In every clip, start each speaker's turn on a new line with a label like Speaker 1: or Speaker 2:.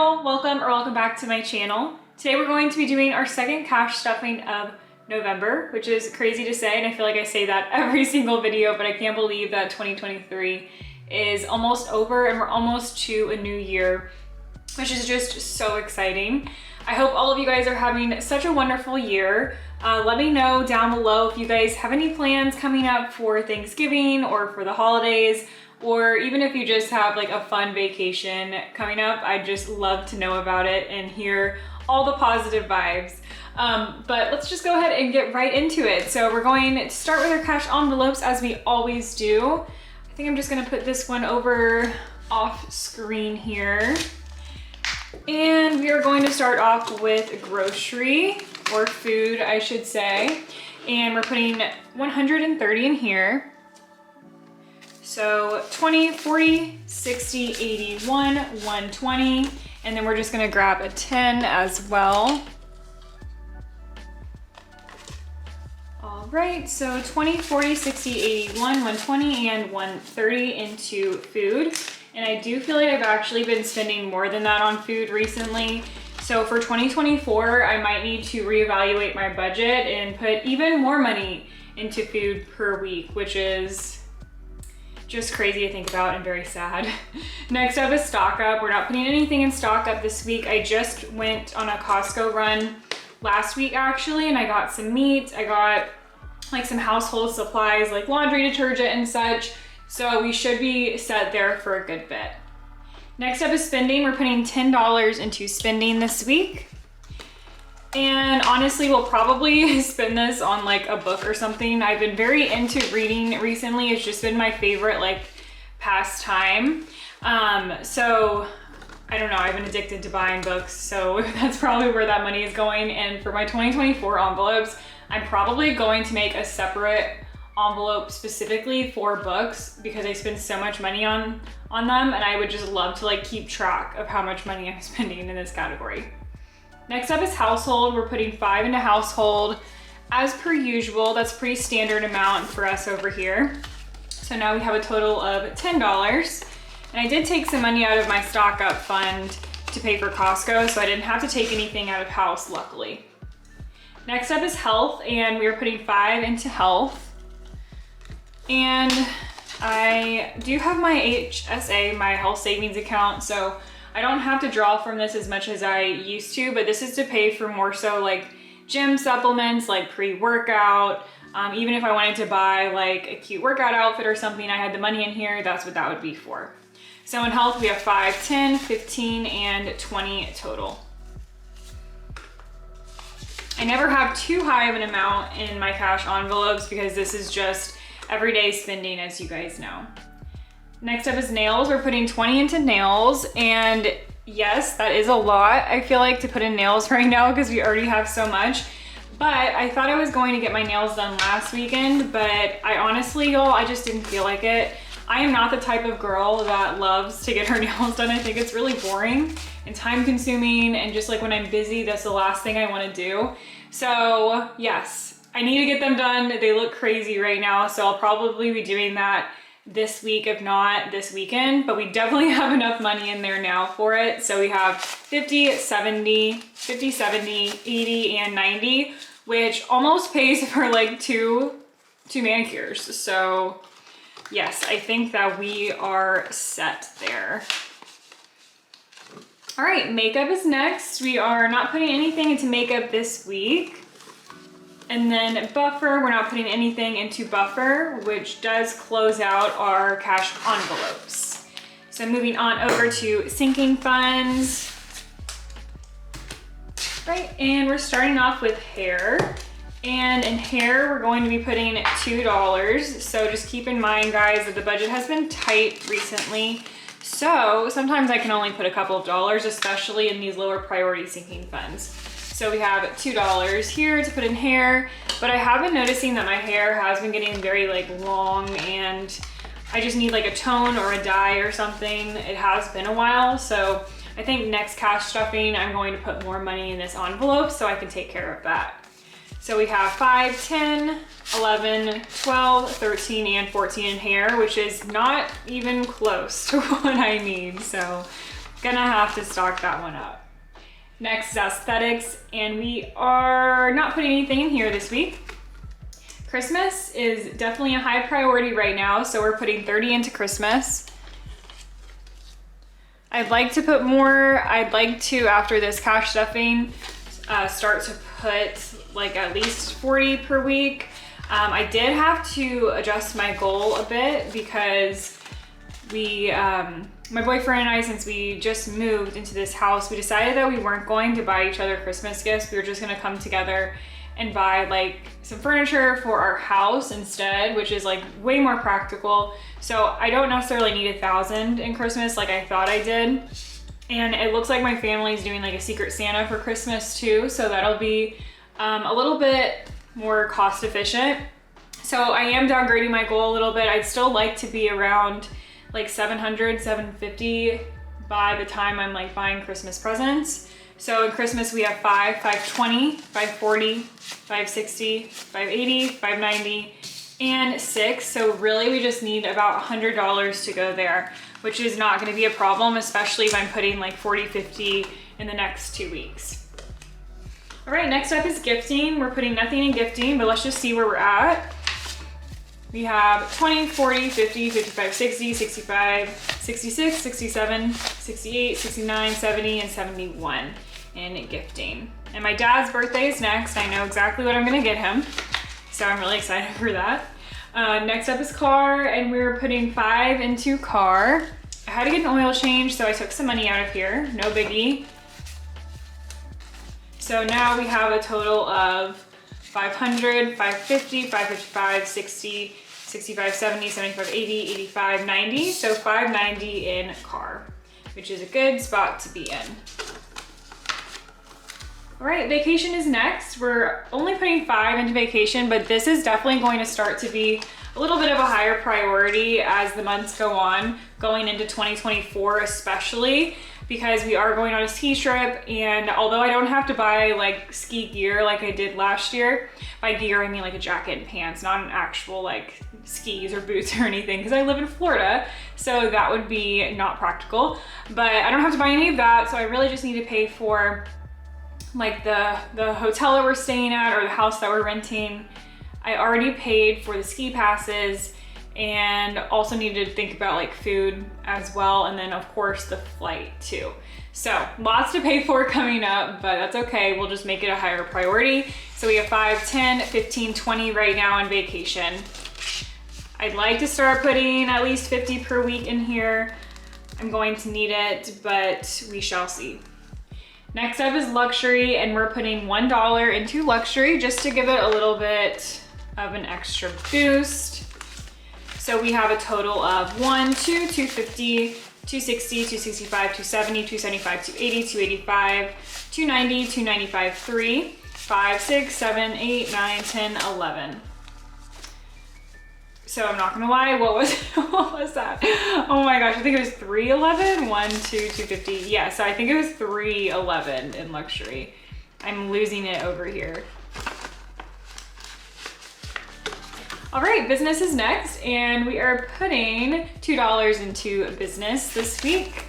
Speaker 1: girl, welcome back to my channel. Today we're going to be doing our second cash stuffing of November, which is crazy to say, and I feel like I say that every single video, but I can't believe that 2023 is almost over and we're almost to a new year, which is just so exciting. I hope all of you guys are having such a wonderful year. Let me know down below if you guys have any plans coming up for Thanksgiving or for the holidays, or even if you just have like a fun vacation coming up. I'd just love to know about it and hear all the positive vibes. But let's just go ahead and get right into it. So we're going to start with our cash envelopes as we always do. I think I'm just gonna put this one over off screen here. And we are going to start off with grocery, or food, I should say. And we're putting 130 in here. So 20, 40, 60, 81, 120. And then we're just gonna grab a 10 as well. All right, so 20, 40, 60, 81, 120, and 130 into food. And I do feel like I've actually been spending more than that on food recently. So for 2024, I might need to reevaluate my budget and put even more money into food per week, which is just crazy to think about and very sad. Next up is stock up. We're not putting anything in stock up this week. I just went on a Costco run last week actually, and I got some meat. I got like some household supplies like laundry detergent and such. So we should be set there for a good bit. Next up is spending. We're putting $10 into spending this week. And honestly, we'll probably spend this on like a book or something. I've been very into reading recently. It's just been my favorite like pastime. So I don't know, I've been addicted to buying books. So that's probably where that money is going. And for my 2024 envelopes, I'm probably going to make a separate envelope specifically for books because I spend so much money on them, and I would just love to like keep track of how much money I'm spending in this category. Next up is household. We're putting 5 into household as per usual. That's a pretty standard amount for us over here. So now we have a total of $10, and I did take some money out of my stock up fund to pay for Costco, so I didn't have to take anything out of house, luckily. Next up is health, and we are putting 5 into health. And I do have my HSA, my health savings account, so I don't have to draw from this as much as I used to, but this is to pay for more so like gym supplements, like pre-workout. Even if I wanted to buy like a cute workout outfit or something, I had the money in here, that's what that would be for. So in health, we have 5, 10, 15, and 20 total. I never have too high of an amount in my cash envelopes because this is just everyday spending, as you guys know. Next up is nails. We're putting 20 into nails, and yes, that is a lot, I feel like, to put in nails right now because we already have so much. But I thought I was going to get my nails done last weekend, but I honestly, y'all, I just didn't feel like it. I am not the type of girl that loves to get her nails done. I think it's really boring and time consuming, and just like when I'm busy, that's the last thing I want to do. So yes, I need to get them done. They look crazy right now, so I'll probably be doing that this week, if not this weekend, but we definitely have enough money in there now for it. So we have 50, 70, 80, and 90, which almost pays for like two manicures. So yes, I think that we are set there. All right, makeup is next. We are not putting anything into makeup this week. And then buffer, we're not putting anything into buffer, which does close out our cash envelopes. So moving on over to sinking funds. Right, and we're starting off with hair. And in hair, we're going to be putting $2. So just keep in mind, guys, that the budget has been tight recently. So sometimes I can only put a couple of dollars, especially in these lower priority sinking funds. So we have $2 here to put in hair, but I have been noticing that my hair has been getting very like long, and I just need like a tone or a dye or something. It has been a while, so I think next cash stuffing, I'm going to put more money in this envelope so I can take care of that. So we have 5, 10, 11, 12, 13, and 14 in hair, which is not even close to what I need. So Gonna have to stock that one up. Next is aesthetics, and we are not putting anything in here this week. Christmas is definitely a high priority right now, so we're putting 30 into Christmas. I'd like to put more. I'd like to, after this cash stuffing, start to put like at least 40 per week. I did have to adjust my goal a bit because my boyfriend and I, since we just moved into this house, we decided that we weren't going to buy each other Christmas gifts. We were just gonna come together and buy like some furniture for our house instead, which is like way more practical. So I don't necessarily need 1,000 in Christmas like I thought I did. And it looks like my family's doing like a Secret Santa for Christmas too. So that'll be a little bit more cost efficient. So I am downgrading my goal a little bit. I'd still like to be around like 700, 750 by the time I'm like buying Christmas presents. So in Christmas we have 520, 540, 560, 580, 590, and 6. So really we just need about $100 to go there, which is not gonna be a problem, especially if I'm putting like 40, 50 in the next 2 weeks. All right, next up is gifting. We're putting nothing in gifting, but let's just see where we're at. We have 20, 40, 50, 55, 60, 65, 66, 67, 68, 69, 70, and 71 in gifting. And my dad's birthday is next. I know exactly what I'm gonna get him, so I'm really excited for that. Next up is car, and we're putting 5 into car. I had to get an oil change, so I took some money out of here, no biggie. So now we have a total of 500, 550, 555, 60, 65, 70, 75, 80, 85, 90. So 590 in car, which is a good spot to be in. All right, vacation is next. We're only putting 5 into vacation, but this is definitely going to start to be a little bit of a higher priority as the months go on, going into 2024 especially, because we are going on a ski trip. And although I don't have to buy like ski gear like I did last year, by gear I mean like a jacket and pants, not an actual like skis or boots or anything, because I live in Florida, so that would be not practical. But I don't have to buy any of that, so I really just need to pay for like the hotel that we're staying at or the house that we're renting. I already paid for the ski passes, and also need to think about like food as well, and then of course the flight too. So lots to pay for coming up, but that's okay. We'll just make it a higher priority. So we have 5, 10, 15, 20 right now on vacation. I'd like to start putting at least 50 per week in here. I'm going to need it, but we shall see. Next up is luxury, and we're putting $1 into luxury just to give it a little bit of an extra boost. So we have a total of 1, 2, 250, 260, 265, 270, 275, 280, 285, 290, 295, 3, 5, 6, 7, 8, 9, 10, 11. So I'm not gonna lie, what was that? Oh my gosh, I think it was 311, 1, 2, 250. Yeah, so I think it was 311 in luxury. I'm losing it over here. All right, business is next, and we are putting $2 into business this week.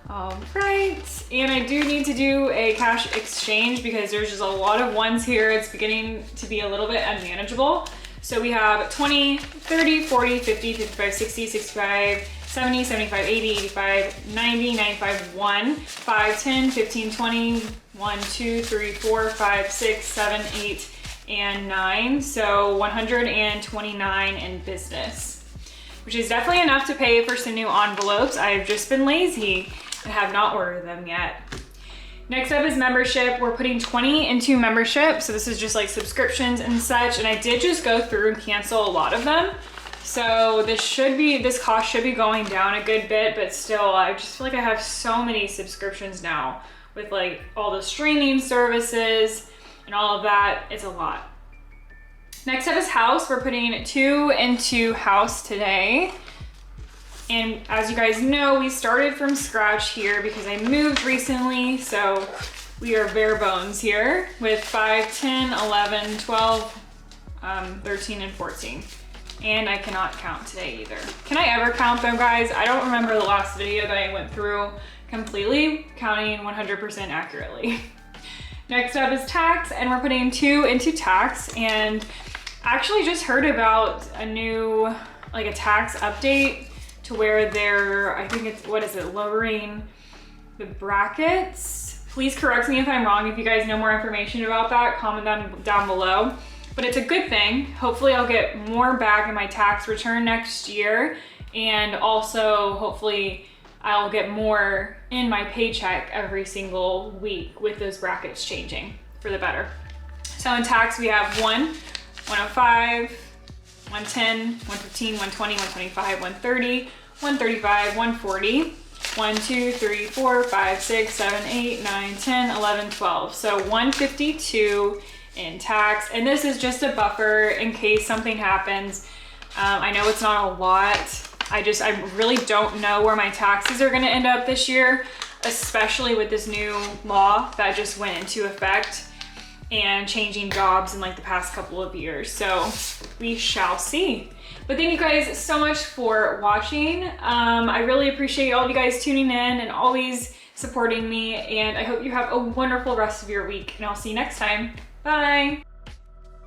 Speaker 1: All right, and I do need to do a cash exchange because there's just a lot of ones here. It's beginning to be a little bit unmanageable. So we have 20, 30, 40, 50, 55, 60, 65, 70, 75, 80, 85, 90, 95, 1, 5, 10, 15, 20, 1, 2, 3, 4, 5, 6, 7, 8, and 9. So 129 in business, which is definitely enough to pay for some new envelopes. I've just been lazy and have not ordered them yet. Next up is membership. We're putting 20 into membership. So this is just like subscriptions and such. And I did just go through and cancel a lot of them. So this cost should be going down a good bit, but still, I just feel like I have so many subscriptions now with like all the streaming services and all of that. It's a lot. Next up is house. We're putting 2 into house today. And as you guys know, we started from scratch here because I moved recently. So we are bare bones here with 5, 10, 11, 12, 13, and 14. And I cannot count today either. Can I ever count though, guys? I don't remember the last video that I went through completely counting 100% accurately. Next up is tax, and we're putting 2 into tax, and actually just heard about a new, like a tax update to where they're, I think it's, what is it, lowering the brackets? Please correct me if I'm wrong. If you guys know more information about that, comment down below. But it's a good thing. Hopefully I'll get more back in my tax return next year, and also hopefully I'll get more in my paycheck every single week with those brackets changing for the better. So in tax we have 1, 105, 110, 115, 120, 125, 130, 135, 140, 1, 2, 3, 4, 5, 6, 7, 8, 9, 10, 11, 12. So 152 in tax. And this is just a buffer in case something happens. I know it's not a lot. I really don't know where my taxes are gonna end up this year, especially with this new law that just went into effect and changing jobs in like the past couple of years. So we shall see. But thank you guys so much for watching. I really appreciate all of you guys tuning in and always supporting me. And I hope you have a wonderful rest of your week, and I'll see you next time. Bye.